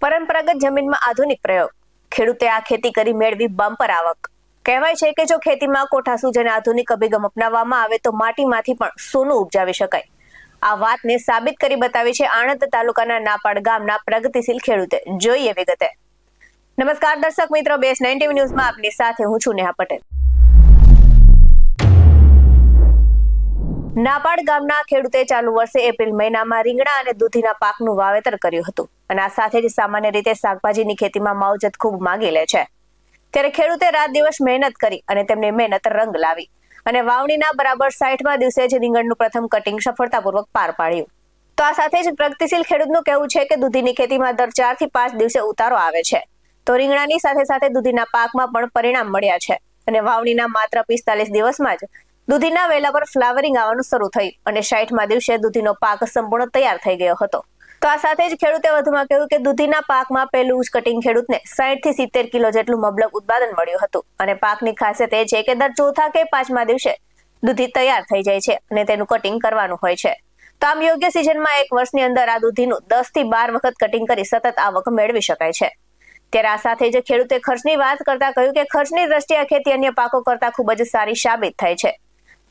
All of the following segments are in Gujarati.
પરંપરાગત જમીનમાં આધુનિક પ્રયોગ. ખેડૂતે આ ખેતી કરી મેળવી બમ્પર આવક. કહેવાય છે કે જો ખેતીમાં કોઠાસૂઝ અને આધુનિક અભિગમ અપનાવવામાં આવે તો માટીમાંથી પણ સોનું ઉપજાવી શકાય. આ વાતને સાબિત કરી બતાવી છે આણંદ તાલુકાના નાપાડ ગામના પ્રગતિશીલ ખેડૂતે. જોઈએ વિગતે. નમસ્કાર દર્શક મિત્રો, BS9 ન્યૂઝમાં આપની સાથે હું છું નેહા પટેલ. નાપાડ ગામના ખેડૂતે ચાલુ વર્ષે એપ્રિલ મહિનામાં રીંગણા અને દૂધીના પાકનું વાવેતર કર્યું હતું અને આ સાથે જ સામાન્ય રીતે શાકભાજીની ખેતીમાં માવજત ખૂબ માગી લે છે. ત્યારે ખેડૂતે રાત દિવસ મહેનત કરી અને તેમની મહેનત રંગ લાવી અને વાવણીના બરાબર 60મા દિવસે જ રીંગણનું પ્રથમ કટિંગ સફળતાપૂર્વક પાર પાડ્યું. તો આ સાથે જ પ્રગતિશીલ ખેડૂતનું કહેવું છે કે દૂધીની ખેતીમાં દર 4 થી 5 દિવસે ઉતારો આવે છે. તો રીંગણાની સાથે સાથે દૂધીના પાકમાં પણ પરિણામ મળ્યા છે અને વાવણીના માત્ર 45 દિવસમાં જ દૂધીના વેલા પર ફ્લાવરિંગ આવવાનું શરૂ થયું અને 60મા દિવસે દૂધીનો પાક સંપૂર્ણ તૈયાર થઈ ગયો હતો. તો આ સાથે જ ખેડૂતે વધુમાં કહ્યું કે દૂધીના પાકમાં પહેલું જ કટિંગ ખેડૂતને 60 થી 70 કિલો જેટલું મબલક ઉત્પાદન મળ્યું હતું અને પાકની ખાસિયત એ છે કે દર ચોથા કે 5મા દિવસે દૂધી તૈયાર થઈ જાય છે અને તેનું કટિંગ કરવાનું હોય છે. તો આમ યોગ્ય સિઝનમાં એક વર્ષની અંદર આ દૂધીનું 10 થી 12 વખત કટિંગ કરી સતત આવક મેળવી શકાય છે. ત્યારે આ સાથે જ ખેડૂતે ખર્ચની વાત કરતા કહ્યું કે ખર્ચની દ્રષ્ટિએ આ ખેતી અન્ય પાકો કરતા ખૂબ જ સારી સાબિત થાય છે.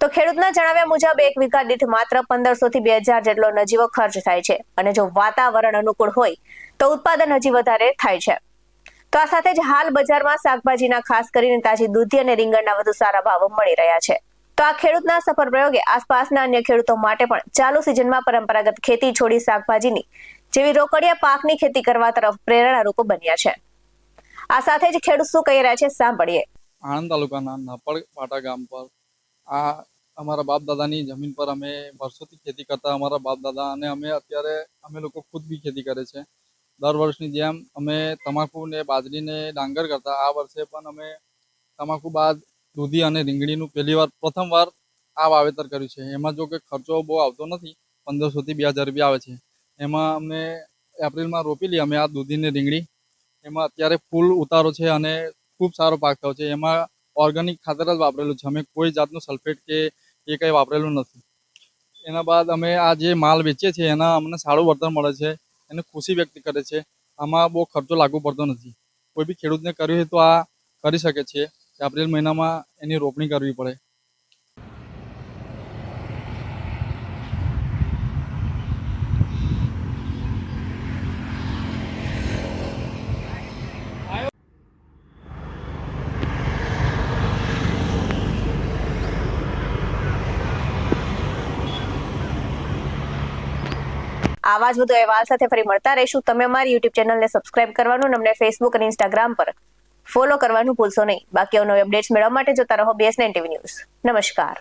તો ખેડૂતના જણાવ્યા મુજબ એક વીઘા દીઠ માત્ર 1500 થી 2000 જેટલો નજીવો ખર્ચ થાય છે અને જો વાતાવરણ અનુકૂળ હોય તો ઉત્પાદન હજી વધારે થાય છે. તો આ સાથે જ હાલ બજારમાં શાકભાજીના ખાસ કરીને તાજી દૂધી અને રીંગણના વધુ સારા ભાવો મળી રહ્યા છે. તો આ ખેડૂતના સફળ પ્રયોગે આસપાસના અન્ય ખેડૂતો માટે પણ ચાલુ સિઝનમાં પરંપરાગત ખેતી છોડી શાકભાજીની જેવી રોકડિયા પાકની ખેતી કરવા તરફ પ્રેરણારૂપ બન્યા છે. આ સાથે જ ખેડૂત શું કહી રહ્યા છે સાંભળીએ. આણંદ તાલુકાના નાપાડ પાટા ગામ પર આ અમારા બાપ દાદાની જમીન પર અમે વર્ષોથી ખેતી કરતા અમારા બાપ દાદા અને અમે લોકો ખુદ બી ખેતી કરે છે. દર વર્ષની જેમ અમે તમાકુ ને બાજરી ને ડાંગર કરતા આ વર્ષે પણ અમે તમાકુ બાદ દૂધી અને રીંગણીનું પ્રથમવાર આ વાવેતર કર્યું છે. એમાં જો કે ખર્ચો બહુ આવતો નથી, 1500 થી 2000 રૂપિયા આવે છે. એમાં અમે એપ્રિલમાં રોપી લઈએ અમે આ દૂધી ને રીંગણી. એમાં અત્યારે ફૂલ ઉતારો છે અને ખૂબ સારો પાક થયો છે. એમાં ઓર્ગેનિક ખાતર જ વાપરેલું છે, અમે કોઈ જાતનું સલ્ફેટ કે એ કંઈ વાપરેલું નથી. એના બાદ અમે આ જે માલ વેચીએ છીએ એના અમને સારું વળતર મળે છે, એને ખુશી વ્યક્ત કરે છે. આમાં બહુ ખર્ચો લાગુ પડતો નથી. કોઈ બી ખેડૂતને કર્યું હોય તો આ કરી શકે છે. એપ્રિલ મહિનામાં એની રોપણી કરવી પડે. આવા જ વધુ અહેવાલ સાથે ફરી મળતા રહીશું. તમે અમારી YouTube ચેનલને સબસ્ક્રાઇબ કરવાનું અને અમને Facebook અને Instagram પર ફોલો કરવાનું ભૂલશો નહીં. બાકી નવી અપડેટ્સ મેળવવા માટે જોતા રહો BS9 ન્યૂઝ. નમસ્કાર.